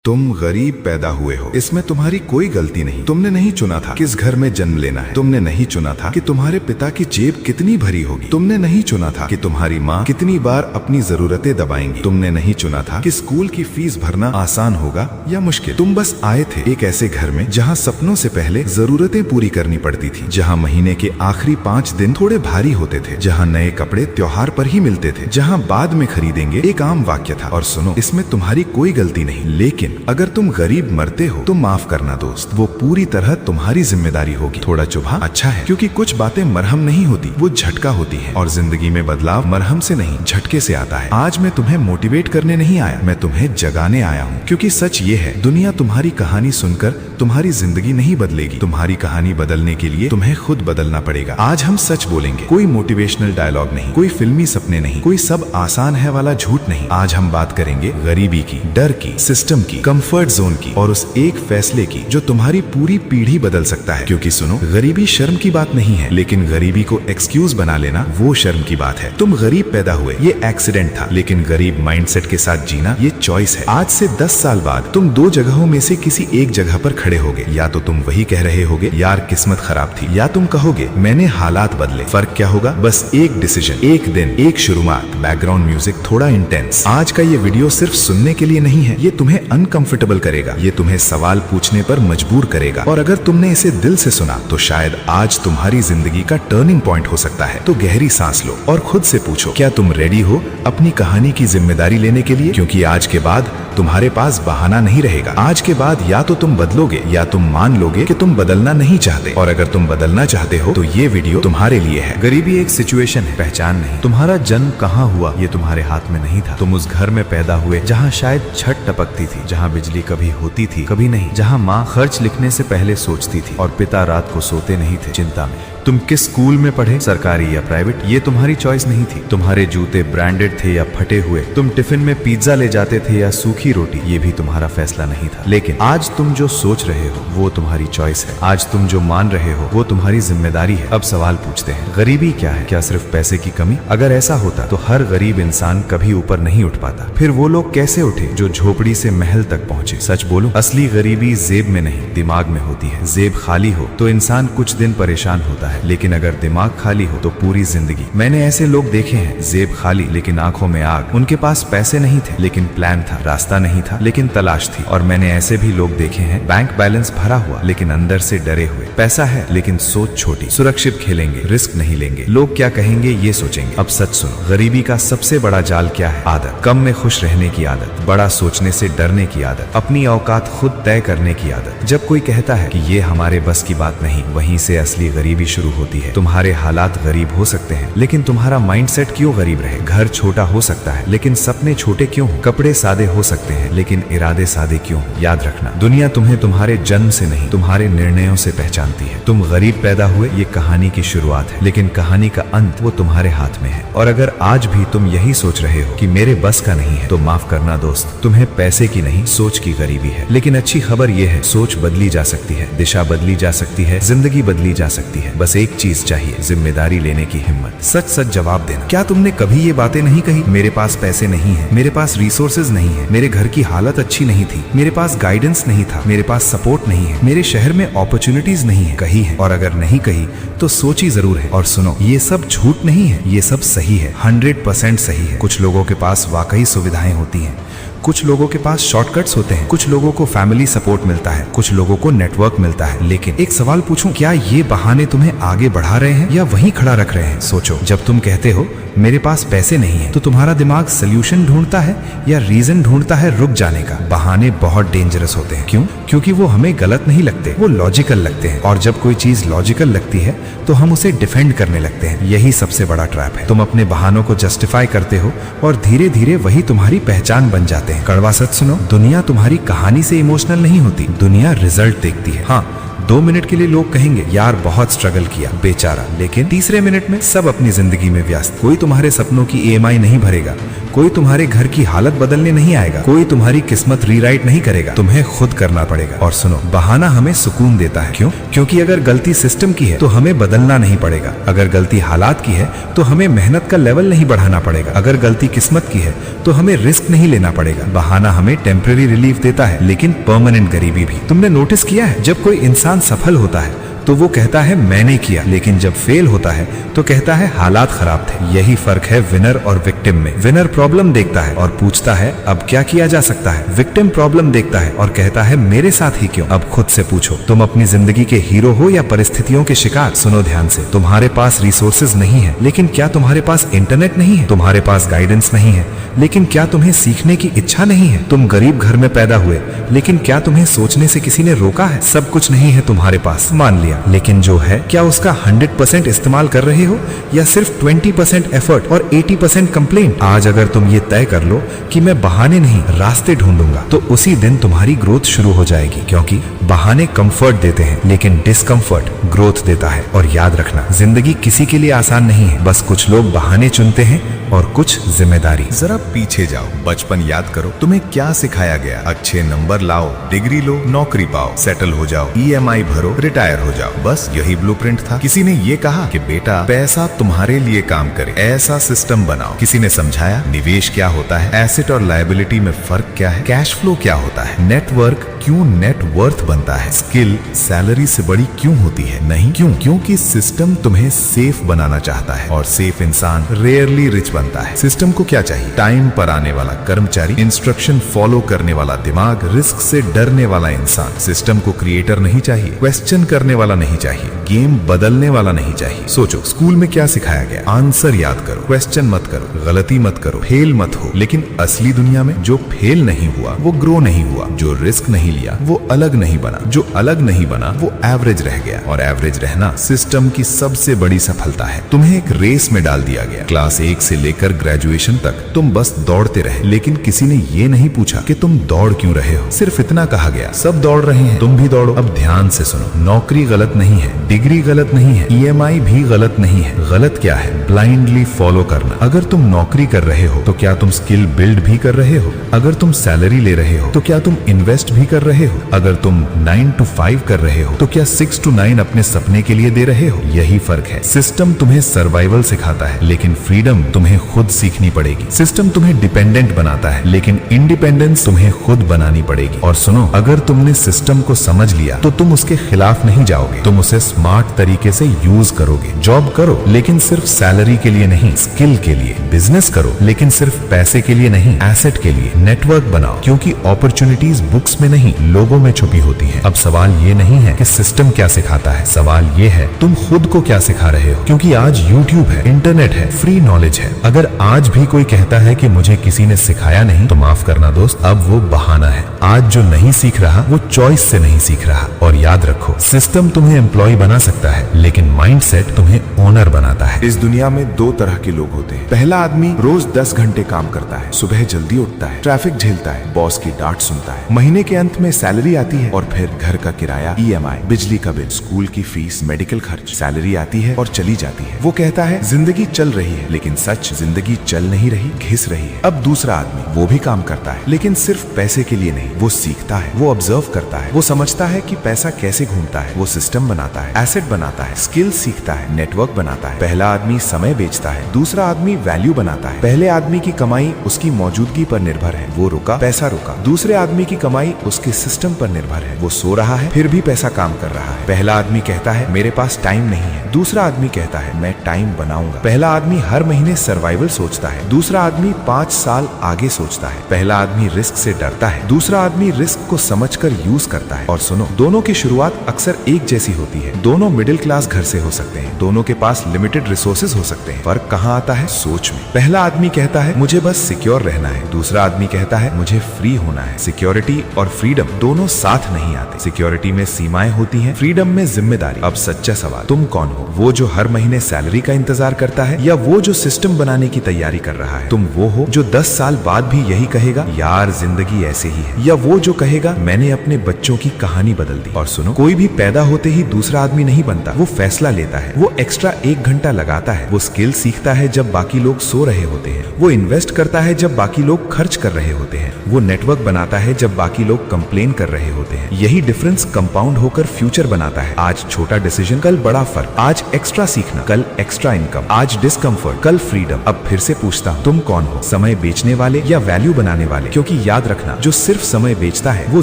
तुम गरीब पैदा हुए हो, इसमें तुम्हारी कोई गलती नहीं। तुमने नहीं चुना था किस घर में जन्म लेना है। तुमने नहीं चुना था कि तुम्हारे पिता की जेब कितनी भरी होगी। तुमने नहीं चुना था कि तुम्हारी माँ कितनी बार अपनी जरूरतें दबाएंगी। तुमने नहीं चुना था कि स्कूल की फीस भरना आसान होगा या मुश्किल। तुम बस आए थे एक ऐसे घर में जहाँ सपनों से पहले जरूरतें पूरी करनी पड़ती थी, जहाँ महीने के आखिरी 5 दिन थोड़े भारी होते थे, जहाँ नए कपड़े त्योहार पर ही मिलते थे, जहाँ बाद में खरीदेंगे एक आम वाक्य था। और सुनो, इसमें तुम्हारी कोई गलती नहीं, लेकिन अगर तुम गरीब मरते हो तो माफ करना दोस्त, वो पूरी तरह तुम्हारी जिम्मेदारी होगी। थोड़ा चुभा अच्छा है, क्योंकि कुछ बातें मरहम नहीं होती, वो झटका होती है। और जिंदगी में बदलाव मरहम से नहीं झटके से आता है। आज मैं तुम्हें मोटिवेट करने नहीं आया, मैं तुम्हें जगाने आया हूँ। क्योंकि सच ये है, दुनिया तुम्हारी कहानी सुनकर तुम्हारी जिंदगी नहीं बदलेगी। तुम्हारी कहानी बदलने के लिए तुम्हें खुद बदलना पड़ेगा। आज हम सच बोलेंगे, कोई मोटिवेशनल डायलॉग नहीं, कोई फिल्मी सपने नहीं, कोई सब आसान है वाला झूठ नहीं। आज हम बात करेंगे गरीबी की, डर की, सिस्टम की, कंफर्ट जोन की, और उस एक फैसले की जो तुम्हारी पूरी पीढ़ी बदल सकता है। क्योंकि सुनो, गरीबी शर्म की बात नहीं है, लेकिन गरीबी को एक्सक्यूज बना लेना वो शर्म की बात है। तुम गरीब पैदा हुए, ये एक्सीडेंट था, लेकिन गरीब माइंडसेट के साथ जीना ये चॉइस है। आज से 10 साल बाद तुम 2 जगहों में से किसी एक जगह पर खड़े होगे। या तो तुम वही कह रहे होगे यार किस्मत खराब थी, या तुम कहोगे मैंने हालात बदले। फर्क क्या होगा? बस एक डिसीजन, एक दिन, एक शुरुआत। बैकग्राउंड म्यूजिक थोड़ा इंटेंस। आज का ये वीडियो सिर्फ सुनने के लिए नहीं है, ये तुम्हें अनकंफर्टेबल करेगा, ये तुम्हें सवाल पूछने पर मजबूर करेगा। और अगर तुमने इसे दिल से सुना तो शायद आज तुम्हारी जिंदगी का टर्निंग पॉइंट हो सकता है। तो गहरी सांस लो और खुद से पूछो, क्या तुम रेडी हो अपनी कहानी की जिम्मेदारी लेने के लिए? क्योंकि आज के बाद तुम्हारे पास बहाना नहीं रहेगा। आज के बाद या तो तुम बदलोगे या तुम मान लोगे कि तुम बदलना नहीं चाहते। और अगर तुम बदलना चाहते हो तो ये वीडियो तुम्हारे लिए है। गरीबी एक सिचुएशन है, पहचान नहीं। तुम्हारा जन्म कहाँ हुआ ये तुम्हारे हाथ में नहीं था। तुम उस घर में पैदा हुए जहाँ शायद छत टपकती थी, जहाँ बिजली कभी होती थी कभी नहीं, जहाँ माँ खर्च लिखने से पहले सोचती थी और पिता रात को सोते नहीं थे चिंता में। तुम किस स्कूल में पढ़े, सरकारी या प्राइवेट, ये तुम्हारी चॉइस नहीं थी। तुम्हारे जूते ब्रांडेड थे या फटे हुए, तुम टिफिन में पिज्जा ले जाते थे या सूखी रोटी, ये भी तुम्हारा फैसला नहीं था। लेकिन आज तुम जो सोच रहे हो वो तुम्हारी चॉइस है। आज तुम जो मान रहे हो वो तुम्हारी जिम्मेदारी है। अब सवाल पूछते हैं, गरीबी क्या है? क्या सिर्फ पैसे की कमी? अगर ऐसा होता तो हर गरीब इंसान कभी ऊपर नहीं उठ पाता। फिर वो लोग कैसे उठे जो झोपड़ी से महल तक पहुंचे? सच बोलूं, असली गरीबी जेब में नहीं दिमाग में होती है। जेब खाली हो तो इंसान कुछ दिन परेशान होता है, लेकिन अगर दिमाग खाली हो तो पूरी जिंदगी। मैंने ऐसे लोग देखे हैं, जेब खाली लेकिन आंखों में आग। उनके पास पैसे नहीं थे लेकिन प्लान था, रास्ता नहीं था लेकिन तलाश थी। और मैंने ऐसे भी लोग देखे हैं, बैंक बैलेंस भरा हुआ लेकिन अंदर से डरे हुए। पैसा है लेकिन सोच छोटी, सुरक्षित खेलेंगे, रिस्क नहीं लेंगे, लोग क्या कहेंगे ये सोचेंगे। अब सच सुनो, गरीबी का सबसे बड़ा जाल क्या है? आदत। कम में खुश रहने की आदत, बड़ा सोचने से डरने की आदत, अपनी औकात खुद तय करने की आदत। जब कोई कहता है कि ये हमारे बस की बात नहीं, वहीं से असली गरीबी शुरू होती है। तुम्हारे हालात गरीब हो सकते हैं लेकिन तुम्हारा माइंडसेट क्यों गरीब रहे? घर छोटा हो सकता है लेकिन सपने छोटे क्यों हो? कपड़े सादे हो सकते हैं लेकिन इरादे सादे क्यों हो? याद रखना, दुनिया तुम्हें तुम्हारे जन्म से नहीं तुम्हारे निर्णयों से पहचानती है। तुम गरीब पैदा हुए, ये कहानी की शुरुआत है, लेकिन कहानी का अंत वो तुम्हारे हाथ में है। और अगर आज भी तुम यही सोच रहे हो कि मेरे बस का नहीं है, तो माफ करना दोस्त, तुम्हें पैसे की नहीं सोच की गरीबी है। लेकिन अच्छी खबर यह है, सोच बदली जा सकती है, दिशा बदली जा सकती है, जिंदगी बदली जा सकती है। बस एक चीज चाहिए, जिम्मेदारी लेने की हिम्मत। सच सच जवाब देना। क्या तुमने कभी ये बातें नहीं कही, मेरे पास पैसे नहीं है, मेरे पास रिसोर्सेज नहीं है, मेरे घर की हालत अच्छी नहीं थी, मेरे पास गाइडेंस नहीं था, मेरे पास सपोर्ट नहीं है, मेरे शहर में अपॉर्चुनिटीज नहीं है? कही है। और अगर नहीं कही तो सोची जरूर है। और सुनो, ये सब झूठ नहीं है, ये सब सही है, 100% सही है। कुछ लोगों के पास वाकई सुविधाएं होती हैं, कुछ लोगों के पास शॉर्टकट्स होते हैं, कुछ लोगों को फैमिली सपोर्ट मिलता है, कुछ लोगों को नेटवर्क मिलता है। लेकिन एक सवाल पूछूं, क्या ये बहाने तुम्हें आगे बढ़ा रहे हैं या वहीं खड़ा रख रहे हैं? सोचो, जब तुम कहते हो मेरे पास पैसे नहीं है, तो तुम्हारा दिमाग सोल्यूशन ढूंढता है या रीजन ढूंढता है रुक जाने का? बहाने बहुत डेंजरस होते हैं। क्यों? क्योंकि वो हमें गलत नहीं लगते, वो लॉजिकल लगते हैं। और जब कोई चीज लॉजिकल लगती है तो हम उसे डिफेंड करने लगते हैं। यही सबसे बड़ा ट्रैप है। तुम अपने बहानों को जस्टिफाई करते हो और धीरे धीरे वही तुम्हारी पहचान बन जाते हैं। कड़वा सच सुनो, दुनिया तुम्हारी कहानी से इमोशनल नहीं होती, दुनिया रिजल्ट देखती है। हाँ, 2 मिनट के लिए लोग कहेंगे यार बहुत स्ट्रगल किया बेचारा, लेकिन तीसरे मिनट में सब अपनी जिंदगी में व्यस्त। कोई तुम्हारे सपनों की EMI नहीं भरेगा, कोई तुम्हारे घर की हालत बदलने नहीं आएगा, कोई तुम्हारी किस्मत रीराइट नहीं करेगा, तुम्हें खुद करना पड़ेगा। और सुनो, बहाना हमें सुकून देता है। क्यों? क्योंकि अगर गलती सिस्टम की है तो हमें बदलना नहीं पड़ेगा, अगर गलती हालात की है तो हमें मेहनत का लेवल नहीं बढ़ाना पड़ेगा, अगर गलती किस्मत की है तो हमें रिस्क नहीं लेना पड़ेगा। बहाना हमें टेम्परेरी रिलीफ देता है लेकिन परमानेंट गरीबी भी। तुमने नोटिस किया है, जब कोई इंसान सफल होता है तो वो कहता है मैंने किया, लेकिन जब फेल होता है तो कहता है हालात खराब थे। यही फर्क है विनर और विक्टिम में। विनर प्रॉब्लम देखता है और पूछता है अब क्या किया जा सकता है, विक्टिम प्रॉब्लम देखता है और कहता है मेरे साथ ही क्यों। अब खुद से पूछो, तुम अपनी जिंदगी के हीरो हो या परिस्थितियों के शिकार? सुनो ध्यान से, तुम्हारे पास रिसोर्सेज नहीं है, लेकिन क्या तुम्हारे पास इंटरनेट नहीं है? तुम्हारे पास गाइडेंस नहीं है, लेकिन क्या तुम्हें सीखने की इच्छा नहीं है? तुम गरीब घर में पैदा हुए, लेकिन क्या तुम्हें सोचने से किसी ने रोका है? सब कुछ नहीं है तुम्हारे पास, मान लिया, लेकिन जो है क्या उसका 100% इस्तेमाल कर रहे हो या सिर्फ 20% एफर्ट और 80% कंप्लेंट? आज अगर तुम ये तय कर लो कि मैं बहाने नहीं रास्ते ढूंढूंगा, तो उसी दिन तुम्हारी ग्रोथ शुरू हो जाएगी। क्योंकि बहाने कंफर्ट देते हैं लेकिन डिस्कंफर्ट ग्रोथ देता है। और याद रखना, जिंदगी किसी के लिए आसान नहीं है, बस कुछ लोग बहाने चुनते हैं और कुछ जिम्मेदारी। जरा पीछे जाओ, बचपन याद करो, तुम्हें क्या सिखाया गया? अच्छे नंबर लाओ, डिग्री लो, नौकरी पाओ, सेटल हो जाओ, EMI भरो, रिटायर हो जाओ, बस यही ब्लूप्रिंट था। किसी ने ये कहा कि बेटा पैसा तुम्हारे लिए काम करे, ऐसा सिस्टम बनाओ। किसी ने समझाया निवेश क्या होता है, एसेट और लायबिलिटी में फर्क क्या है, कैश फ्लो क्या होता है, नेटवर्क क्यों नेट वर्थ बनता है, स्किल सैलरी से बड़ी क्यों होती है? नहीं, क्यों? क्योंकि सिस्टम तुम्हें सेफ बनाना चाहता है और सेफ इंसान रेयरली रिच बनता है। सिस्टम को क्या चाहिए? टाइम पर आने वाला कर्मचारी, इंस्ट्रक्शन फॉलो करने वाला दिमाग, रिस्क से डरने वाला इंसान। सिस्टम को क्रिएटर नहीं चाहिए, क्वेश्चन करने वाला नहीं चाहिए, गेम बदलने वाला नहीं चाहिए। सोचो, स्कूल में क्या सिखाया गया? आंसर याद करो, क्वेश्चन मत करो, गलती मत करो, फेल मत हो। लेकिन असली दुनिया में जो फेल नहीं हुआ वो ग्रो नहीं हुआ, जो रिस्क नहीं लिया वो अलग नहीं बना, जो अलग नहीं बना वो एवरेज रह गया। और एवरेज रहना सिस्टम की सबसे बड़ी सफलता है। तुम्हें एक रेस में डाल दिया गया, क्लास 1 से लेकर ग्रेजुएशन तक तुम बस दौड़ते रहे, लेकिन किसी ने ये नहीं पूछा कि तुम दौड़ क्यों रहे हो। सिर्फ इतना कहा गया सब दौड़ रहे हैं, तुम भी दौड़ो। अब ध्यान से सुनो, नौकरी गलत नहीं है, डिग्री गलत नहीं है, EMI भी गलत नहीं है। गलत क्या है? ब्लाइंडली फॉलो करना। अगर तुम नौकरी कर रहे हो तो क्या तुम स्किल बिल्ड भी कर रहे हो? अगर तुम सैलरी ले रहे हो तो क्या तुम इन्वेस्ट भी कर रहे हो? अगर तुम 9 to 5 कर रहे हो तो क्या 6 to 9 अपने सपने के लिए दे रहे हो? यही फर्क है। सिस्टम तुम्हें सर्वाइवल सिखाता है, लेकिन फ्रीडम तुम्हें खुद सीखनी पड़ेगी। सिस्टम तुम्हें डिपेंडेंट बनाता है, लेकिन इंडिपेंडेंस तुम्हें खुद बनानी पड़ेगी। और सुनो, अगर तुमने सिस्टम को समझ लिया तो तुम उसके खिलाफ नहीं जाओगे, तुम उसे स्मार्ट तरीके से यूज करोगे। जॉब करो लेकिन सिर्फ सैलरी के लिए नहीं, स्किल के लिए। बिजनेस करो लेकिन सिर्फ पैसे के लिए नहीं, एसेट के लिए। नेटवर्क बनाओ, क्योंकि अपॉर्चुनिटीज बुक्स में नहीं लोगों में छुपी होती है। अब सवाल ये नहीं है कि सिस्टम क्या सिखाता है, सवाल ये है तुम खुद को क्या सिखा रहे हो। क्योंकि आज यूट्यूब है, इंटरनेट है, फ्री नॉलेज है। अगर आज भी कोई कहता है कि मुझे किसी ने सिखाया नहीं, तो माफ करना दोस्त, अब वो बहाना है। आज जो नहीं सीख रहा वो चॉइस से नहीं सीख रहा। और याद रखो, सिस्टम तुम्हें एम्प्लॉय बना सकता है, लेकिन माइंडसेट तुम्हें ओनर बनाता है। इस दुनिया में 2 तरह के लोग होते हैं। पहला आदमी रोज 10 घंटे काम करता है, सुबह जल्दी उठता है, ट्रैफिक झेलता है, बॉस की डांट सुनता है, महीने के अंत में सैलरी आती है और फिर घर का किराया, EMI, बिजली का बिल, स्कूल की फीस, मेडिकल खर्च। सैलरी आती है और चली जाती है। वो कहता है जिंदगी चल रही है, लेकिन सच जिंदगी चल नहीं रही, घिस रही है। अब दूसरा आदमी, वो भी काम करता है, लेकिन सिर्फ पैसे के लिए नहीं। वो सीखता है, वो ऑब्जर्व करता है, वो समझता है कि पैसा कैसे घूमता है, वो सिस्टम बनाता है, एसेट बनाता है, स्किल सीखता है, नेटवर्क बनाता है। पहला आदमी समय बेचता है, दूसरा आदमी वैल्यू बनाता है। पहले आदमी की कमाई उसकी मौजूदगी पर निर्भर है, वो रुका, पैसा रुका। दूसरे आदमी की कमाई उसके सिस्टम पर निर्भर है, वो सो रहा है फिर भी पैसा काम कर रहा है। पहला आदमी कहता है मेरे पास टाइम नहीं है, दूसरा आदमी कहता है मैं टाइम बनाऊंगा। पहला आदमी हर महीने सर्वाइवल सोचता है, दूसरा आदमी 5 साल आगे सोचता है। पहला आदमी रिस्क से डरता है, दूसरा आदमी रिस्क को समझकर यूज करता है। और सुनो, दोनों की शुरुआत अक्सर एक जैसी होती है। दोनों मिडिल क्लास घर से हो सकते हैं, दोनों के पास लिमिटेड रिसोर्सेज हो सकते हैं। फर्क कहाँ आता है? सोच में। पहला आदमी कहता है मुझे बस सिक्योर रहना है, दूसरा आदमी कहता है मुझे फ्री होना है। सिक्योरिटी और फ्रीडम दोनों साथ नहीं आते। सिक्योरिटी में सीमाएं होती हैं, फ्रीडम में जिम्मेदारी। अब सच्चा सवाल, तुम कौन हो? वो जो हर महीने सैलरी का इंतजार करता है, या वो जो सिस्टम बनाने की तैयारी कर रहा है? तुम वो हो जो 10 साल बाद भी यही कहेगा यार जिंदगी ऐसे ही है, या वो जो कहेगा मैंने अपने बच्चों की कहानी बदल दी? और सुनो, कोई भी पैदा होते होते ही दूसरा आदमी नहीं बनता, वो फैसला लेता है, वो एक्स्ट्रा 1 घंटा लगाता है, वो स्किल सीखता है जब बाकी लोग सो रहे होते हैं, वो इन्वेस्ट करता है जब बाकी लोग खर्च कर रहे होते हैं, वो नेटवर्क बनाता है जब बाकी लोग कंप्लेन कर रहे होते हैं। यही डिफरेंस कंपाउंड होकर फ्यूचर बनाता है। आज छोटा डिसीजन, कल बड़ा फर्क। आज एक्स्ट्रा सीखना, कल एक्स्ट्रा इनकम। आज डिस्कम्फर्ट, कल फ्रीडम। अब फिर से पूछता हूँ, तुम कौन हो? समय बेचने वाले या वैल्यू बनाने वाले? क्योंकि याद रखना, जो सिर्फ समय बेचता है वो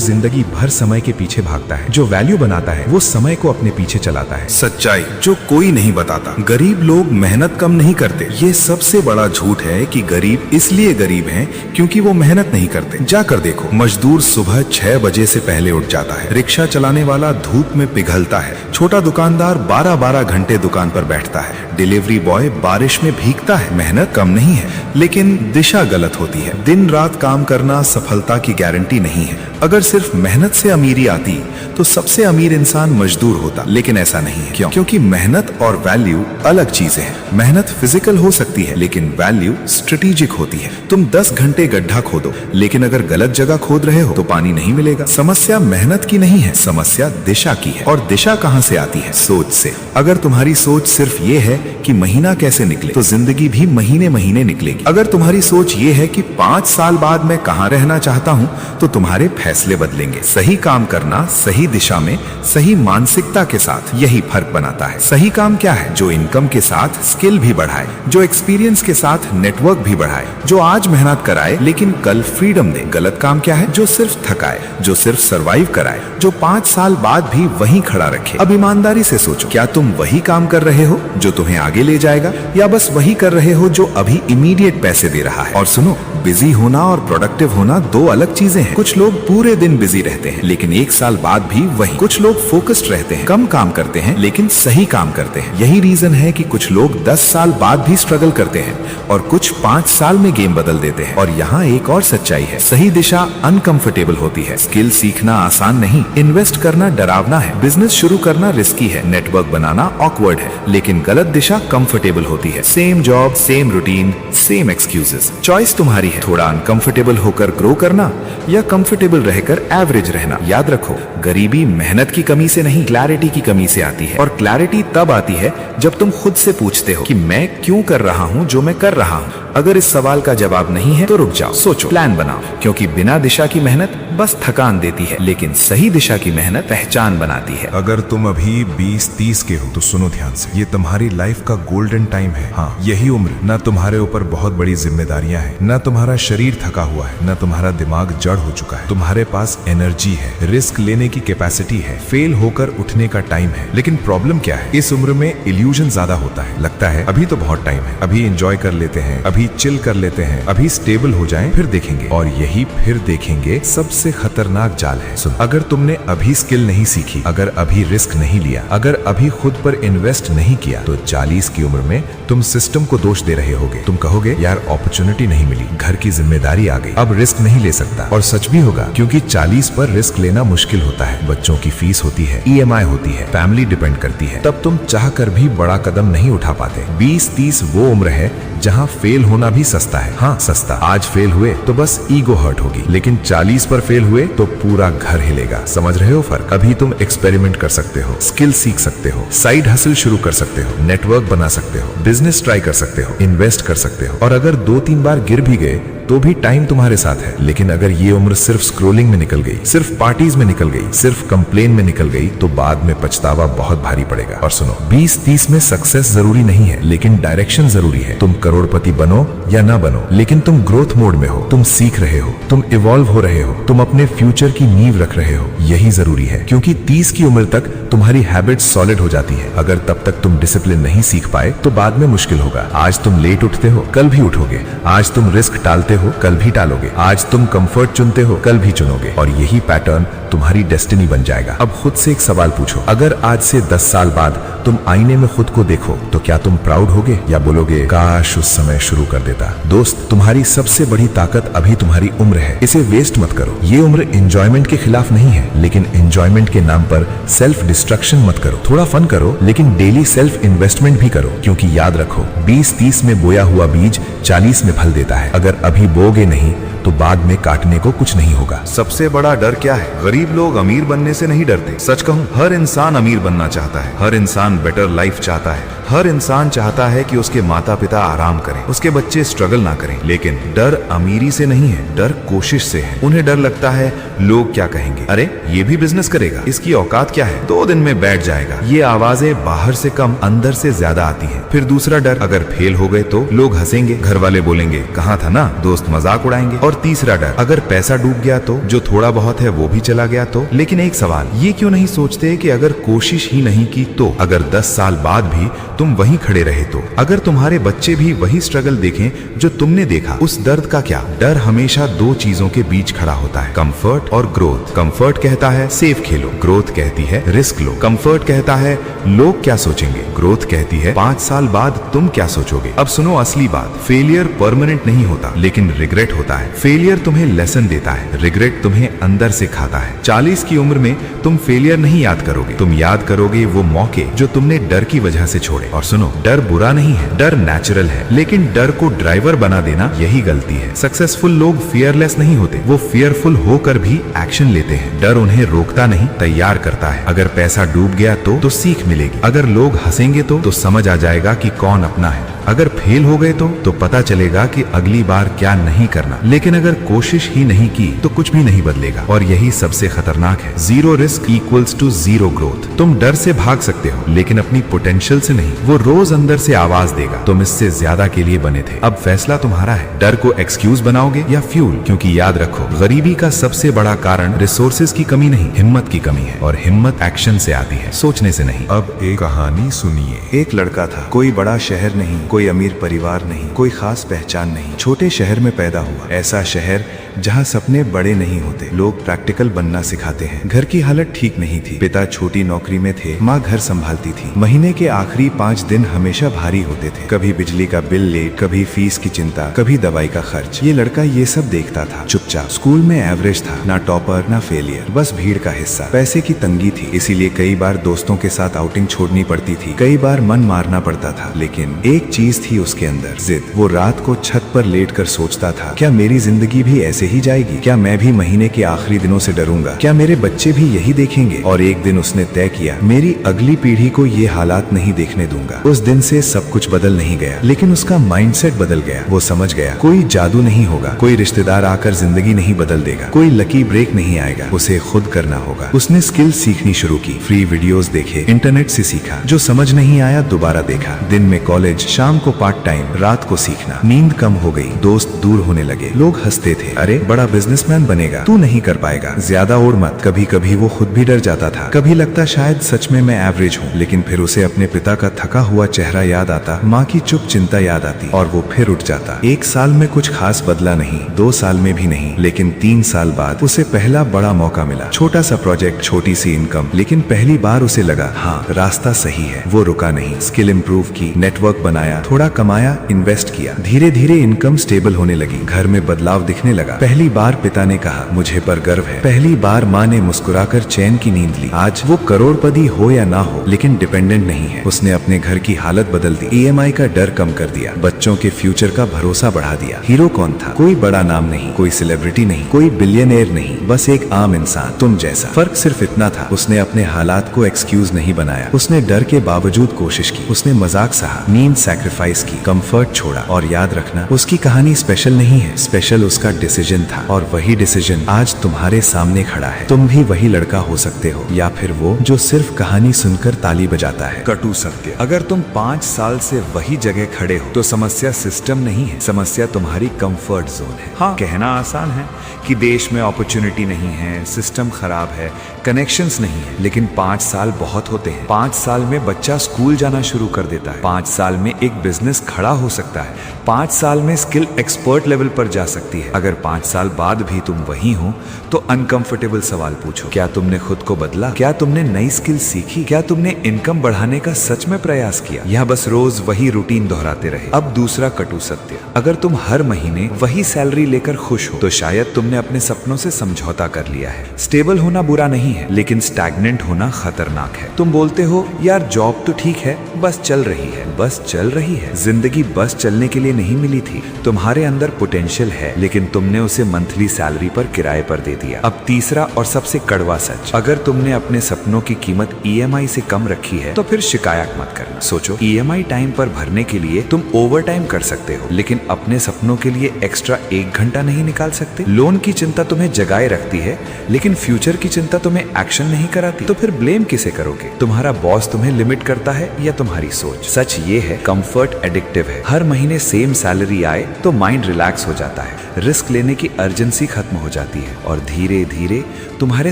जिंदगी भर समय के पीछे भागता है, जो वैल्यू बनाता है वो समय को अपने पीछे चलाता है। सच्चाई जो कोई नहीं बताता, गरीब लोग मेहनत कम नहीं करते। ये सबसे बड़ा झूठ है कि गरीब इसलिए गरीब हैं क्योंकि वो मेहनत नहीं करते। जाकर देखो, मजदूर सुबह 6 बजे से पहले उठ जाता है, रिक्शा चलाने वाला धूप में पिघलता है, छोटा दुकानदार 12-12 घंटे दुकान पर बैठता है, डिलीवरी बॉय बारिश में भीगता है। मेहनत कम नहीं है, लेकिन दिशा गलत होती है। दिन रात काम करना सफलता की गारंटी नहीं है। अगर सिर्फ मेहनत से अमीरी आती तो सबसे अमीर इंसान मजदूर होता, लेकिन ऐसा नहीं है। क्यों? क्योंकि मेहनत और वैल्यू अलग चीजें हैं। मेहनत फिजिकल हो सकती है, लेकिन वैल्यू स्ट्रेटेजिक होती है। तुम 10 घंटे गड्ढा खोदो, लेकिन अगर गलत जगह खोद रहे हो तो पानी नहीं मिलेगा। समस्या मेहनत की नहीं है, समस्या दिशा की है। और दिशा कहां से आती है? सोच से। अगर तुम्हारी सोच सिर्फ ये है कि महीना कैसे निकले, तो जिंदगी भी महीने महीने निकलेगी। अगर तुम्हारी सोच ये है कि 5 साल बाद मैं कहां रहना चाहता हूं, तो तुम्हारे फैसले बदलेंगे। सही काम करना, सही दिशा में, सही मानसिकता के साथ, यही फर्क बनाता है। सही काम क्या है? जो इनकम के साथ स्किल भी बढ़ाए, जो एक्सपीरियंस के साथ नेटवर्क भी बढ़ाए, जो आज मेहनत कराए लेकिन कल फ्रीडम दे। गलत काम क्या है? जो सिर्फ थकाए, जो सिर्फ सरवाइव कराए, जो 5 साल बाद भी वहीं खड़ा रखे। अब ईमानदारी से सोचो, क्या तुम वही काम कर रहे हो जो तुम्हें आगे ले जाएगा, या बस वही कर रहे हो जो अभी इमीडिएट पैसे दे रहा है? और सुनो, बिजी होना और प्रोडक्टिव होना 2 अलग चीजें हैं। कुछ लोग पूरे दिन बिजी रहते हैं लेकिन 1 साल बाद भी वही। कुछ लोग फोकस्ड रहते हैं, कम काम करते हैं लेकिन सही काम करते हैं। यही रीजन है कि कुछ लोग 10 साल बाद भी स्ट्रगल करते हैं और कुछ 5 साल में गेम बदल देते हैं। और यहाँ एक और सच्चाई है, सही दिशा अनकंफर्टेबल होती है। स्किल सीखना आसान नहीं, इन्वेस्ट करना डरावना है, बिजनेस शुरू करना रिस्की है, नेटवर्क बनाना ऑकवर्ड है, लेकिन गलत दिशा कंफर्टेबल होती है। Same job, same routine, same excuses. Choice तुम्हारी है, थोड़ा अनकंफर्टेबल होकर ग्रो करना या कंफर्टेबल रहकर एवरेज रहना। याद रखो, गरीबी मेहनत की कमी से नहीं, क्लैरिटी की कमी से आती है। और क्लैरिटी तब आती है जब तुम खुद से पूछते हो कि मैं क्यों कर रहा हूं जो मैं कर रहा हूं। अगर इस सवाल का जवाब नहीं है तो रुक जाओ, सोचो, प्लान बनाओ, क्योंकि बिना दिशा की मेहनत बस थकान देती है, लेकिन सही दिशा की मेहनत पहचान बनाती है। अगर तुम अभी 20-30 के हो तो सुनो ध्यान से, ये तुम्हारी लाइफ का गोल्डन टाइम है। हाँ, यही उम्र, ना तुम्हारे ऊपर बहुत बड़ी जिम्मेदारियां हैं, ना तुम्हारा शरीर थका हुआ है, ना तुम्हारा दिमाग जड़ हो चुका है। तुम्हारे पास एनर्जी है, रिस्क लेने की कैपेसिटी है, फेल होकर उठने का टाइम है। लेकिन प्रॉब्लम क्या है? इस उम्र में इल्यूजन ज्यादा होता है। लगता है अभी तो बहुत टाइम है, अभी एंजॉय कर लेते हैं, अभी चिल कर लेते हैं, अभी स्टेबल हो जाएं, फिर देखेंगे। और यही फिर देखेंगे सबसे खतरनाक जाल है। सुन, अगर तुमने अभी स्किल नहीं सीखी, अगर अभी रिस्क नहीं लिया, अगर अभी खुद पर इन्वेस्ट नहीं किया, तो 40 की उम्र में तुम सिस्टम को दोष दे रहे होगे। तुम कहोगे यार अपॉर्चुनिटी नहीं मिली, घर की जिम्मेदारी आ गई, अब रिस्क नहीं ले सकता। और सच भी होगा, क्योंकि 40 पर रिस्क लेना मुश्किल होता है। बच्चों की फीस होती है, EMI होती है, फैमिली डिपेंड करती है। तब तुम चाह कर भी बड़ा कदम नहीं उठा पाते। 20-30 वो उम्र है जहाँ फेल होना भी सस्ता है। हाँ, सस्ता। आज फेल हुए तो बस ईगो हर्ट होगी, लेकिन 40 पर फेल हुए तो पूरा घर हिलेगा। समझ रहे हो फर्क? अभी तुम एक्सपेरिमेंट कर सकते हो, स्किल सीख सकते हो, साइड हसल शुरू कर सकते हो, नेटवर्क बना सकते हो, बिजनेस ट्राई कर सकते हो, इन्वेस्ट कर सकते हो। और अगर 2-3 बार गिर भी गए तो भी टाइम तुम्हारे साथ है। लेकिन अगर ये उम्र सिर्फ स्क्रोलिंग में निकल गई, सिर्फ पार्टीज में निकल गई, सिर्फ कंप्लेन में निकल गई, तो बाद में पछतावा बहुत भारी पड़ेगा। और सुनो, 20-30 में सक्सेस जरूरी नहीं है, लेकिन डायरेक्शन जरूरी है। तुम करोड़पति बनो या ना बनो, लेकिन तुम ग्रोथ मोड में हो, तुम सीख रहे हो, तुम इवॉल्व हो रहे हो, तुम अपने फ्यूचर की नींव रख रहे हो। यही जरूरी है, क्योंकि 30 की उम्र तक तुम्हारी हैबिट्स सॉलिड हो जाती है। अगर तब तक तुम डिसिप्लिन नहीं सीख पाए तो बाद में मुश्किल होगा। आज तुम लेट उठते हो, कल भी उठोगे। आज तुम रिस्क टालते हो, कल भी टालोगे। आज तुम कंफर्ट चुनते हो, कल भी चुनोगे। और यही पैटर्न तुम्हारी डेस्टिनी बन जाएगा। अब खुद से एक सवाल पूछो, अगर आज से 10 साल बाद तुम आईने में खुद को देखो तो क्या तुम प्राउड होगे या बोलोगे काश उस समय शुरू कर देता? दोस्त, तुम्हारी सबसे बड़ी ताकत अभी तुम्हारी उम्र है, इसे वेस्ट मत करो। ये उम्र एंजॉयमेंट के खिलाफ नहीं है, लेकिन एंजॉयमेंट के नाम पर सेल्फ डिस्ट्रक्शन मत करो। थोड़ा फन करो, लेकिन डेली सेल्फ इन्वेस्टमेंट भी करो, क्योंकि याद रखो 20-30 में बोया हुआ बीज 40 में फल देता है। अगर अभी बोगे नहीं तो बाद में काटने को कुछ नहीं होगा। सबसे बड़ा डर क्या है? गरीब लोग अमीर बनने से नहीं डरते। सच कहूं, हर इंसान अमीर बनना चाहता है, हर इंसान बेटर लाइफ चाहता है, हर इंसान चाहता है कि उसके माता पिता आराम करें, उसके बच्चे स्ट्रगल ना करें। लेकिन डर अमीरी से नहीं है, डर कोशिश से है। उन्हें डर लगता है लोग क्या कहेंगे, अरे ये भी बिजनेस करेगा, इसकी औकात क्या है, 2 दिन में बैठ जाएगा। ये आवाजें बाहर से कम अंदर से ज्यादा आती हैं। फिर दूसरा डर, अगर फेल हो गए तो लोग हंसेंगे, घर वाले बोलेंगे कहाँ था ना, दोस्त मजाक उड़ाएंगे। और तीसरा डर, अगर पैसा डूब गया तो, जो थोड़ा बहुत है वो भी चला गया तो। लेकिन एक सवाल, ये क्यों नहीं सोचते कि अगर कोशिश ही नहीं की तो, अगर 10 साल बाद भी तुम वहीं खड़े रहे तो, अगर तुम्हारे बच्चे भी वही स्ट्रगल देखें जो तुमने देखा, उस दर्द का क्या? डर हमेशा 2 चीजों के बीच खड़ा होता है, कंफर्ट और ग्रोथ। कंफर्ट कहता है सेफ खेलो, ग्रोथ कहती है रिस्क लो। कंफर्ट कहता है लोग क्या सोचेंगे, ग्रोथ कहती है 5 साल बाद तुम क्या सोचोगे। अब सुनो असली बात, फेलियर परमानेंट नहीं होता, लेकिन रिग्रेट होता है। फेलियर तुम्हें लेसन देता है, रिग्रेट तुम्हें अंदर से खाता है। 40 की उम्र में तुम फेलियर नहीं याद करोगे, तुम याद करोगे वो मौके जो तुमने डर की वजह से छोड़े। और सुनो, डर बुरा नहीं है, डर नेचुरल है, लेकिन डर को ड्राइवर बना देना यही गलती है। सक्सेसफुल लोग फियरलेस नहीं होते, वो फियरफुल होकर भी एक्शन लेते हैं। डर उन्हें रोकता नहीं, तैयार करता है। अगर पैसा डूब गया तो सीख मिलेगी। अगर लोग हंसेंगे तो समझ आ जाएगा कि कौन अपना है। अगर फेल हो गए तो पता चलेगा कि अगली बार क्या नहीं करना। लेकिन अगर कोशिश ही नहीं की तो कुछ भी नहीं बदलेगा। और यही सबसे खतरनाक है, 0 रिस्क इक्वल्स टू 0 ग्रोथ। तुम डर से भाग सकते हो, लेकिन अपनी पोटेंशियल से नहीं। वो रोज अंदर से आवाज देगा, तुम इससे ज्यादा के लिए बने थे। अब फैसला तुम्हारा है, डर को एक्सक्यूज बनाओगे या फ्यूल। क्योंकि याद रखो, गरीबी का सबसे बड़ा कारण रिसोर्सेज की कमी नहीं, हिम्मत की कमी है। और हिम्मत एक्शन से आती है, सोचने से नहीं। अब एक कहानी सुनिए। एक लड़का था, कोई बड़ा शहर नहीं, कोई अमीर परिवार नहीं, कोई खास पहचान नहीं, छोटे शहर में पैदा हुआ। ऐसा शहर जहाँ सपने बड़े नहीं होते, लोग प्रैक्टिकल बनना सिखाते हैं। घर की हालत ठीक नहीं थी, पिता छोटी नौकरी में थे, माँ घर संभालती थी। महीने के आखिरी 5 दिन हमेशा भारी होते थे, कभी बिजली का बिल लेट, कभी फीस की चिंता, कभी दवाई का खर्च। ये लड़का ये सब देखता था चुपचाप। स्कूल में एवरेज था, ना टॉपर ना फेलियर, बस भीड़ का हिस्सा। पैसे की तंगी थी, इसीलिए कई बार दोस्तों के साथ आउटिंग छोड़नी पड़ती थी, कई बार मन मारना पड़ता था। लेकिन एक चीज थी उसके अंदर, जिद। वो रात को छत पर लेटकर सोचता था, क्या मेरी जिंदगी भी ऐसे ही जाएगी? क्या मैं भी महीने के आखिरी दिनों से डरूंगा? क्या मेरे बच्चे भी यही देखेंगे? और एक दिन उसने तय किया, मेरी अगली पीढ़ी को ये हालात नहीं देखने दूंगा। उस दिन से सब कुछ बदल नहीं गया, लेकिन उसका माइंडसेट बदल गया। वो समझ गया, कोई जादू नहीं होगा, कोई रिश्तेदार आकर जिंदगी नहीं बदल देगा, कोई लकी ब्रेक नहीं आएगा, उसे खुद करना होगा। उसने स्किल सीखनी शुरू की, फ्री वीडियोस देखे, इंटरनेट से सीखा, जो समझ नहीं आया दोबारा देखा। दिन में कॉलेज, शाम को पार्ट टाइम, रात को सीखना। नींद कम हो गई, दोस्त दूर होने लगे, लोग हंसते थे, अरे बड़ा बिजनेसमैन बनेगा, तू नहीं कर पाएगा, ज्यादा उड़ मत। कभी कभी वो खुद भी डर जाता था, कभी लगता शायद सच में मैं एवरेज हूँ। लेकिन फिर उसे अपने पिता का थका हुआ चेहरा याद आता, माँ की चुप चिंता याद आती, और वो फिर उठ जाता। 1 साल में कुछ खास बदला नहीं, 2 साल में भी नहीं, लेकिन 3 साल बाद उसे पहला बड़ा मौका मिला। छोटा सा प्रोजेक्ट, छोटी सी इनकम, लेकिन पहली बार उसे लगा, हाँ रास्ता सही है। वो रुका नहीं, स्किल इंप्रूव की, नेटवर्क बनाया, थोड़ा कमाया, इन्वेस्ट किया। धीरे धीरे इनकम स्टेबल होने लगी, घर में बदलाव दिखने लगा। पहली बार पिता ने कहा, मुझे पर गर्व है। पहली बार माँ ने मुस्कुराकर चैन की नींद ली। आज वो करोड़पति हो या ना हो, लेकिन डिपेंडेंट नहीं है। उसने अपने घर की हालत बदल दी, EMI का डर कम कर दिया, बच्चों के फ्यूचर का भरोसा बढ़ा दिया। हीरो कौन था? कोई बड़ा नाम नहीं, कोई सेलिब्रिटी नहीं, कोई बिलियनियर नहीं, बस एक आम इंसान, तुम जैसा। फर्क सिर्फ इतना था, उसने अपने हालात को एक्सक्यूज नहीं बनाया, उसने डर के बावजूद कोशिश की, उसने मजाक सहा, नींद सैक्रिफाइस की, कंफर्ट छोड़ा। और याद रखना, उसकी कहानी स्पेशल नहीं है, स्पेशल उसका डिसीजन था। और वही डिसीजन आज तुम्हारे सामने खड़ा है। तुम भी वही लड़का हो सकते हो, या फिर वो जो सिर्फ कहानी सुनकर ताली बजाता है। कटु सत्य, अगर तुम 5 साल से वही जगह खड़े हो तो समस्या सिस्टम नहीं है, समस्या तुम्हारी कंफर्ट जोन है। हाँ, कहना आसान है कि देश में अपॉर्चुनिटी नहीं है, सिस्टम खराब है, कनेक्शंस नहीं है, लेकिन 5 साल बहुत होते हैं। 5 साल में बच्चा स्कूल जाना शुरू कर देता है, 5 साल में एक बिजनेस खड़ा हो सकता है, 5 साल में स्किल एक्सपर्ट लेवल पर जा सकती है। अगर 5 साल बाद भी तुम वही हो तो अनकंफर्टेबल सवाल पूछो, क्या तुमने खुद को बदला? क्या तुमने नई स्किल सीखी? क्या तुमने इनकम बढ़ाने का सच में प्रयास किया, या बस रोज वही रूटीन दोहराते रहे? अब दूसरा कटु सत्य, अगर तुम हर महीने वही सैलरी लेकर खुश हो तो शायद तुमने अपने सपनों से समझौता कर लिया है। स्टेबल होना बुरा नहीं है, लेकिन स्टैग्नेंट होना खतरनाक है। तुम बोलते हो, यार जॉब तो ठीक है, बस चल रही है, बस चल रही है, जिंदगी बस चलने के लिए नहीं मिली थी। तुम्हारे अंदर पोटेंशियल है, लेकिन तुमने उसे मंथली सैलरी पर किराए पर दे दिया। अब तीसरा और सबसे कड़वा सच, अगर तुमने अपने सपनों की कीमत EMI से कम रखी है तो फिर शिकायत मत करना। सोचो, EMI टाइम पर भरने के लिए तुम ओवर टाइम कर सकते हो, लेकिन अपने सपनों के लिए एक्स्ट्रा 1 घंटा नहीं निकाल सकते। लोन की चिंता तुम्हें जगाए रखती है, लेकिन फ्यूचर की चिंता तुम्हें एक्शन नहीं कराती। तो फिर ब्लेम किसे करोगे? तुम्हारा बॉस तुम्हें लिमिट करता है या तुम्हारी सोच? सच ये है, कंफर्ट एडिक्टिव है। हर महीने सेम सैलरी आए तो माइंड रिलैक्स हो जाता है, रिस्क लेने की अर्जेंसी खत्म हो जाती है और धीरे धीरे तुम्हारे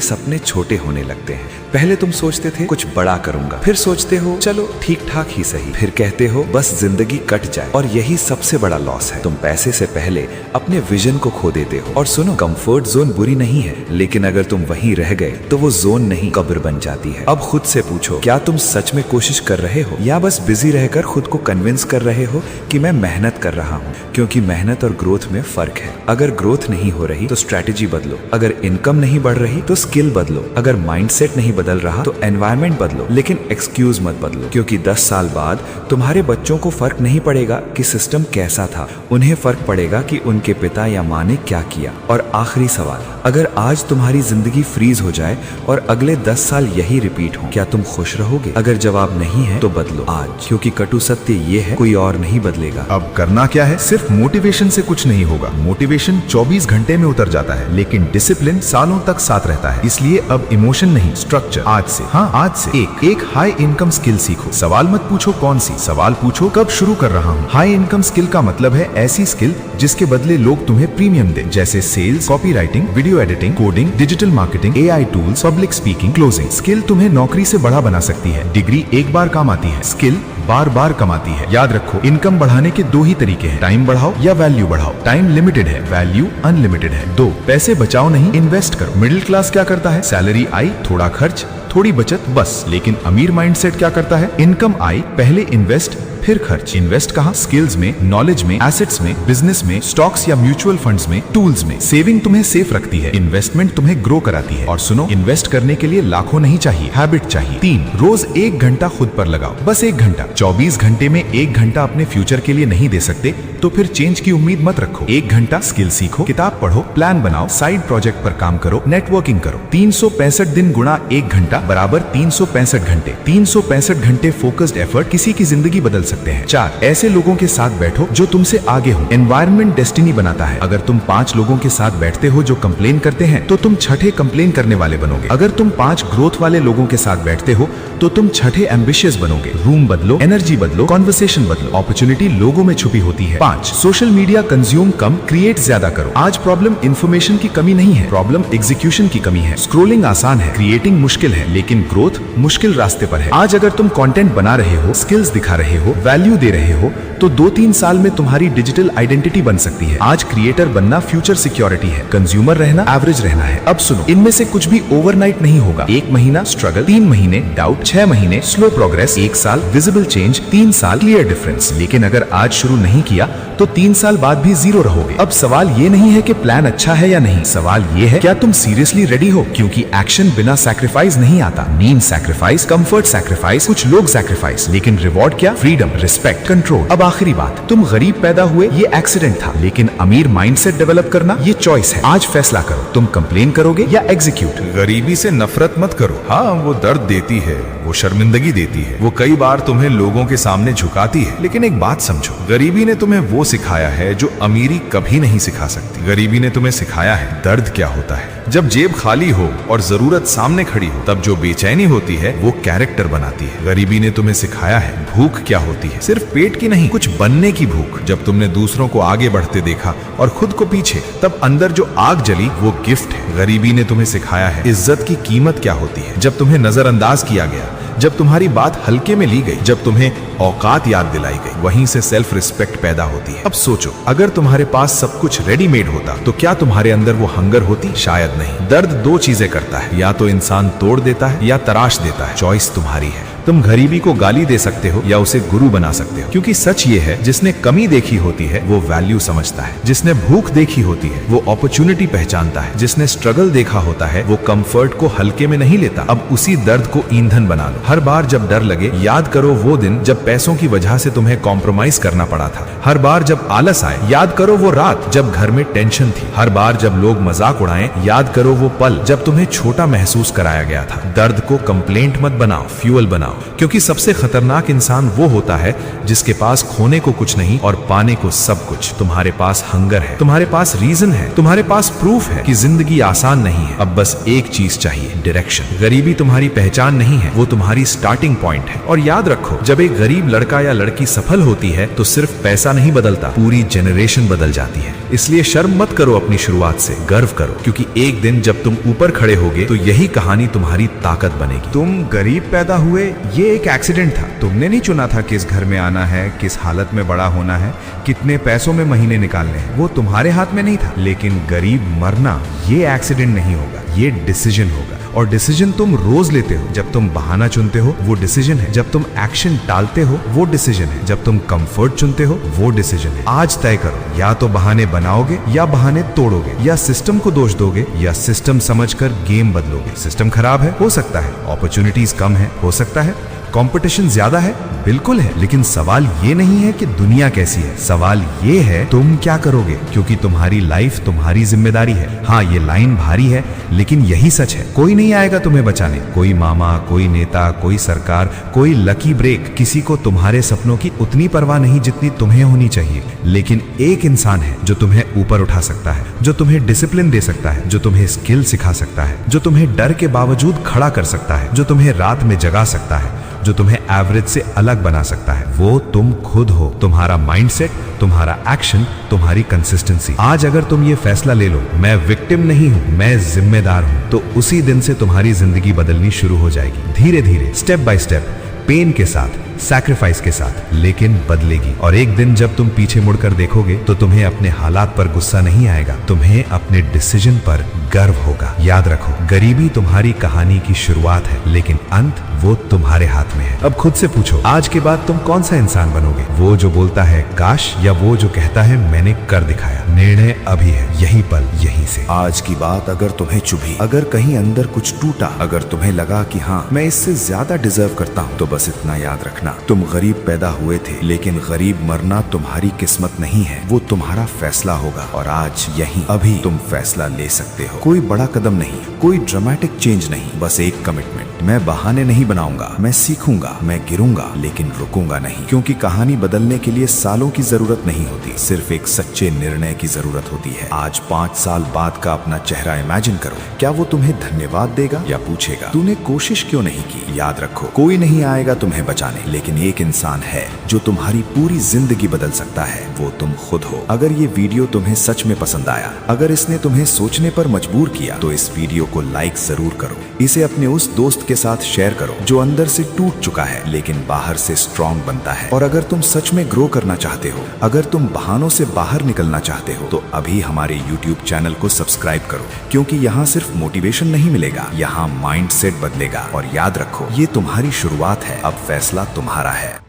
सपने छोटे होने लगते हैं। पहले तुम सोचते थे कुछ बड़ा करूंगा, फिर सोचते हो चलो ठीक ठाक ही सही, फिर कहते हो बस जिंदगी कट जाए। और यही सबसे बड़ा लॉस है, तुम पैसे से पहले अपने विजन को खो देते हो। और सुनो, कंफर्ट जोन बुरी नहीं है, लेकिन अगर तुम वहीं रह गए तो वो जोन नहीं, कब्र बन जाती है। अब खुद से पूछो, क्या तुम सच में कोशिश कर रहे हो या बस बिजी रहकर खुद को कन्विंस कर रहे हो कि मैं मेहनत कर रहा हूँ? क्योंकि मेहनत और ग्रोथ में फर्क है। अगर ग्रोथ नहीं हो रही तो स्ट्रेटेजी बदलो, अगर इनकम नहीं बढ़ रही तो स्किल बदलो, अगर माइंडसेट नहीं बदल रहा तो एनवायरनमेंट बदलो, लेकिन एक्सक्यूज मत बदलो। क्योंकि 10 साल बाद तुम्हारे बच्चों को फर्क नहीं पड़ेगा कि सिस्टम कैसा था, उन्हें फर्क पड़ेगा कि उनके पिता या माँ ने क्या किया। और आखिरी सवाल, अगर आज तुम्हारी जिंदगी फ्रीज हो जाए और अगले 10 साल यही रिपीट हो, क्या तुम खुश रहोगे? अगर जवाब नहीं है तो बदलो आज, क्योंकि कटु सत्य ये है, कोई और नहीं बदलेगा। अब करना क्या है? सिर्फ मोटिवेशन से कुछ नहीं होगा। मोटिवेशन 24 घंटे में उतर जाता है, लेकिन डिसिप्लिन सालों तक साथ रहता है। इसलिए अब इमोशन नहीं, स्ट्रक्चर। आज से, हाँ आज से एक हाई इनकम स्किल सीखो। सवाल मत पूछो कौन सी, सवाल पूछो कब शुरू कर रहा हूँ। हाई इनकम स्किल का मतलब है ऐसी स्किल जिसके बदले लोग तुम्हें प्रीमियम दे, जैसे sales, copy writing, video editing, coding, digital marketing, AI tools, public speaking, closing. Skill तुम्हें नौकरी से बड़ा बना सकती है। डिग्री एक बार काम आती है, स्किल बार बार कमाती है। याद रखो, इनकम बढ़ाने के 2 ही तरीके हैं, टाइम बढ़ाओ या वैल्यू बढ़ाओ। टाइम लिमिटेड है, वैल्यू अनलिमिटेड है। 2, पैसे बचाओ नहीं, इन्वेस्ट करो। मिडिल क्लास क्या करता है? सैलरी आई, थोड़ा खर्च, थोड़ी बचत, बस। लेकिन अमीर माइंडसेट क्या करता है? इनकम आई, पहले इन्वेस्ट, फिर खर्च। इन्वेस्ट कहाँ? स्किल्स में, नॉलेज में, एसेट्स में, बिजनेस में, स्टॉक्स या म्यूचुअल फंड्स में, टूल्स में। सेविंग तुम्हें सेफ रखती है, इन्वेस्टमेंट तुम्हें ग्रो कराती है। और सुनो, इन्वेस्ट करने के लिए लाखों नहीं चाहिए, हैबिट चाहिए। 3, रोज 1 घंटा खुद पर लगाओ, बस 1 घंटा। 24 घंटे में 1 घंटा अपने फ्यूचर के लिए नहीं दे सकते तो फिर चेंज की उम्मीद मत रखो। 1 घंटा स्किल सीखो, किताब पढ़ो, प्लान बनाओ, साइड प्रोजेक्ट पर काम करो, नेटवर्किंग करो। 365 दिन गुणा 1 घंटा बराबर 365 घंटे। 365 घंटे फोकस्ड एफर्ट किसी की जिंदगी बदल सकते हैं। 4, ऐसे लोगों के साथ बैठो जो तुमसे आगे हो। एनवायरनमेंट डेस्टिनी बनाता है। अगर तुम 5 लोगों के साथ बैठते हो जो कंप्लेन करते हैं तो तुम 6ठे कंप्लेन करने वाले बनोगे। अगर तुम 5 ग्रोथ वाले लोगों के साथ बैठते हो तो तुम 6ठे एम्बिशियस बनोगे। रूम बदलो, एनर्जी बदलो, कॉन्वर्सेशन बदलो। अपॉर्चुनिटी लोगों में छुपी होती है। 5, सोशल मीडिया कंज्यूम कम, क्रिएट ज्यादा करो। आज प्रॉब्लम इंफॉर्मेशन की कमी नहीं है, प्रॉब्लम एग्जीक्यूशन की कमी है। स्क्रोलिंग आसान है, क्रिएटिंग मुश्किल है, लेकिन ग्रोथ मुश्किल रास्ते पर है। आज अगर तुम कंटेंट बना रहे हो, स्किल्स दिखा रहे हो, वैल्यू दे रहे हो तो 2-3 साल में तुम्हारी डिजिटल आइडेंटिटी बन सकती है। आज क्रिएटर बनना फ्यूचर सिक्योरिटी है, कंज्यूमर रहना एवरेज रहना है। अब सुनो, इनमें से कुछ भी ओवरनाइट नहीं होगा। 1 महीना स्ट्रगल, 3 महीने डाउट, 6 महीने स्लो प्रोग्रेस, 1 साल विजिबल चेंज, 3 साल क्लियर डिफरेंस। लेकिन अगर आज शुरू नहीं किया तो 3 साल बाद भी 0 रहोगे। अब सवाल ये नहीं है कि प्लान अच्छा है या नहीं, सवाल ये है क्या तुम सीरियसली रेडी हो? क्योंकि एक्शन बिना सैक्रिफाइस नहीं आता। नींद सैक्रिफाइस, कंफर्ट सैक्रिफाइस, कुछ लोग सैक्रिफाइस, लेकिन रिवॉर्ड क्या? Freedom, respect, control. अब आखिरी बात, तुम गरीब पैदा हुए ये एक्सीडेंट था, लेकिन अमीर माइंडसेट डेवलप करना ये चॉइस है। आज फैसला करो, तुम कंप्लेन करोगे या एग्जीक्यूट। गरीबी से नफरत मत करो। हाँ, वो दर्द देती है, वो शर्मिंदगी देती है, वो कई बार तुम्हें लोगों के सामने झुकाती है। लेकिन एक बात समझो, गरीबी ने तुम्हें वो सिखाया है जो अमीरी कभी नहीं सिखा सकती। गरीबी ने तुम्हें सिखाया है दर्द क्या होता है। जब जेब खाली हो और जरूरत सामने खड़ी हो, तब जो बेचैनी होती है वो कैरेक्टर बनाती है। गरीबी ने तुम्हें सिखाया है भूख क्या होती है, सिर्फ पेट की नहीं, कुछ बनने की भूख। जब तुमने दूसरों को आगे बढ़ते देखा और खुद को पीछे, तब अंदर जो आग जली वो गिफ्ट है। गरीबी ने तुम्हें सिखाया है इज्जत की कीमत क्या होती है। जब तुम्हें नजरअंदाज किया गया, जब तुम्हारी बात हल्के में ली गई, जब तुम्हें औकात याद दिलाई गई, वहीं से सेल्फ रिस्पेक्ट पैदा होती है। अब सोचो, अगर तुम्हारे पास सब कुछ रेडीमेड होता तो क्या तुम्हारे अंदर वो हंगर होती? शायद नहीं। दर्द 2 चीजें करता है, या तो इंसान तोड़ देता है या तराश देता है। चॉइस तुम्हारी है। तुम गरीबी को गाली दे सकते हो या उसे गुरु बना सकते हो, क्योंकि सच ये है जिसने कमी देखी होती है वो वैल्यू समझता है, जिसने भूख देखी होती है वो अपॉर्चुनिटी पहचानता है, जिसने स्ट्रगल देखा होता है वो कंफर्ट को हल्के में नहीं लेता। अब उसी दर्द को ईंधन बना लो। हर बार जब डर लगे याद करो वो दिन जब पैसों की वजह से तुम्हें कॉम्प्रोमाइज करना पड़ा था। हर बार जब आलस आए याद करो वो रात जब घर में टेंशन थी। हर बार जब लोग मजाक उड़ाएं याद करो वो पल जब तुम्हें छोटा महसूस कराया गया था। दर्द को कंप्लेंट मत बनाओ, फ्यूल बनाओ, क्योंकि सबसे खतरनाक इंसान वो होता है जिसके पास खोने को कुछ नहीं और पाने को सब कुछ। तुम्हारे पास हंगर है, तुम्हारे पास रीजन है, तुम्हारे पास प्रूफ है कि जिंदगी आसान नहीं है। अब बस एक चीज चाहिए, डायरेक्शन। गरीबी तुम्हारी पहचान नहीं है, वो तुम्हारी स्टार्टिंग पॉइंट है। और याद रखो, जब एक गरीब लड़का या लड़की सफल होती है तो सिर्फ पैसा नहीं बदलता, पूरी जनरेशन बदल जाती है। इसलिए शर्म मत करो अपनी शुरुआत से, गर्व करो, क्योंकि एक दिन जब तुम ऊपर खड़े होगे तो यही कहानी तुम्हारी ताकत बनेगी। तुम गरीब पैदा हुए, ये एक एक्सीडेंट था। तुमने नहीं चुना था किस घर में आना है, किस हालत में बड़ा होना है, कितने पैसों में महीने निकालने हैं, वो तुम्हारे हाथ में नहीं था। लेकिन गरीब मरना ये एक्सीडेंट नहीं होगा, ये डिसीजन होगा। और डिसीजन तुम रोज लेते हो। जब तुम बहाना चुनते हो वो डिसीजन है, जब तुम एक्शन टालते हो वो डिसीजन है, जब तुम कंफर्ट चुनते हो वो डिसीजन है। आज तय करो, या तो बहाने बनाओगे या बहाने तोड़ोगे, या सिस्टम को दोष दोगे या सिस्टम समझकर गेम बदलोगे। सिस्टम खराब है, हो सकता है, अपॉर्चुनिटीज कम है, हो सकता है, कंपटीशन ज्यादा है, बिल्कुल है, लेकिन सवाल ये नहीं है कि दुनिया कैसी है, सवाल ये है तुम क्या करोगे, क्योंकि तुम्हारी लाइफ तुम्हारी जिम्मेदारी है। हाँ, ये लाइन भारी है लेकिन यही सच है। कोई नहीं आएगा तुम्हें बचाने, कोई मामा, कोई नेता, कोई सरकार, कोई लकी ब्रेक। किसी को तुम्हारे सपनों की उतनी परवाह नहीं जितनी तुम्हें होनी चाहिए। लेकिन एक इंसान है जो तुम्हें ऊपर उठा सकता है, जो तुम्हें डिसिप्लिन दे सकता है, जो तुम्हें स्किल सिखा सकता है, जो तुम्हें डर के बावजूद खड़ा कर सकता है, जो तुम्हें रात में जगा सकता है, जो तुम्हें एवरेज से अलग बना सकता है। वो तुम खुद हो, तुम्हारा माइंडसेट, तुम्हारा एक्शन, तुम्हारी कंसिस्टेंसी। आज अगर तुम ये फैसला ले लो, मैं विक्टिम नहीं हूं, मैं जिम्मेदार हूं, तो उसी दिन से तुम्हारी जिंदगी बदलनी शुरू हो जाएगी। धीरे धीरे, स्टेप बाय स्टेप, पेन के साथ, सैक्रिफाइस के साथ, लेकिन बदलेगी। और एक दिन जब तुम पीछे मुड़कर देखोगे तो तुम्हें अपने हालात पर गुस्सा नहीं आएगा, तुम्हें अपने डिसीजन पर गर्व होगा। याद रखो, गरीबी तुम्हारी कहानी की शुरुआत है, लेकिन अंत वो तुम्हारे हाथ में है। अब खुद से पूछो, आज के बाद तुम कौन सा इंसान बनोगे? वो जो बोलता है काश, या वो जो कहता है मैंने कर दिखाया? निर्णय अभी है, यही पल, यहीं से। आज की बात अगर तुम्हें चुभी, अगर कहीं अंदर कुछ टूटा, अगर तुम्हें लगा कि हाँ मैं इससे ज्यादा डिजर्व करता हूँ, तो बस इतना याद रखना, तुम गरीब पैदा हुए थे, लेकिन गरीब मरना तुम्हारी किस्मत नहीं है, वो तुम्हारा फैसला होगा। और आज यहीं अभी तुम फैसला ले सकते हो। कोई बड़ा कदम नहीं, कोई ड्रामेटिक चेंज नहीं, बस एक कमिटमेंट। मैं बहाने नहीं बनाऊंगा, मैं सीखूंगा, मैं गिरूंगा, लेकिन रुकूंगा नहीं। क्योंकि कहानी बदलने के लिए सालों की जरूरत नहीं होती, सिर्फ एक सच्चे निर्णय की जरूरत होती है। आज 5 साल बाद का अपना चेहरा इमेजिन करो, क्या वो तुम्हें धन्यवाद देगा या पूछेगा तूने कोशिश क्यों नहीं की? याद रखो, कोई नहीं आएगा तुम्हें बचाने, लेकिन एक इंसान है जो तुम्हारी पूरी जिंदगी बदल सकता है, वो तुम खुद हो। अगर ये वीडियो तुम्हें सच में पसंद आया, अगर इसने तुम्हें सोचने पर मजबूर किया, तो इस वीडियो को लाइक जरूर करो। इसे अपने उस दोस्त के साथ शेयर करो जो अंदर से टूट चुका है लेकिन बाहर से स्ट्रॉन्ग बनता है। और अगर तुम सच में ग्रो करना चाहते हो, अगर तुम बहानों से बाहर निकलना चाहते हो, तो अभी हमारे YouTube चैनल को सब्सक्राइब करो, क्योंकि यहाँ सिर्फ मोटिवेशन नहीं मिलेगा, यहाँ माइंडसेट बदलेगा। और याद रखो, ये तुम्हारी शुरुआत है, अब फैसला तुम्हारा है।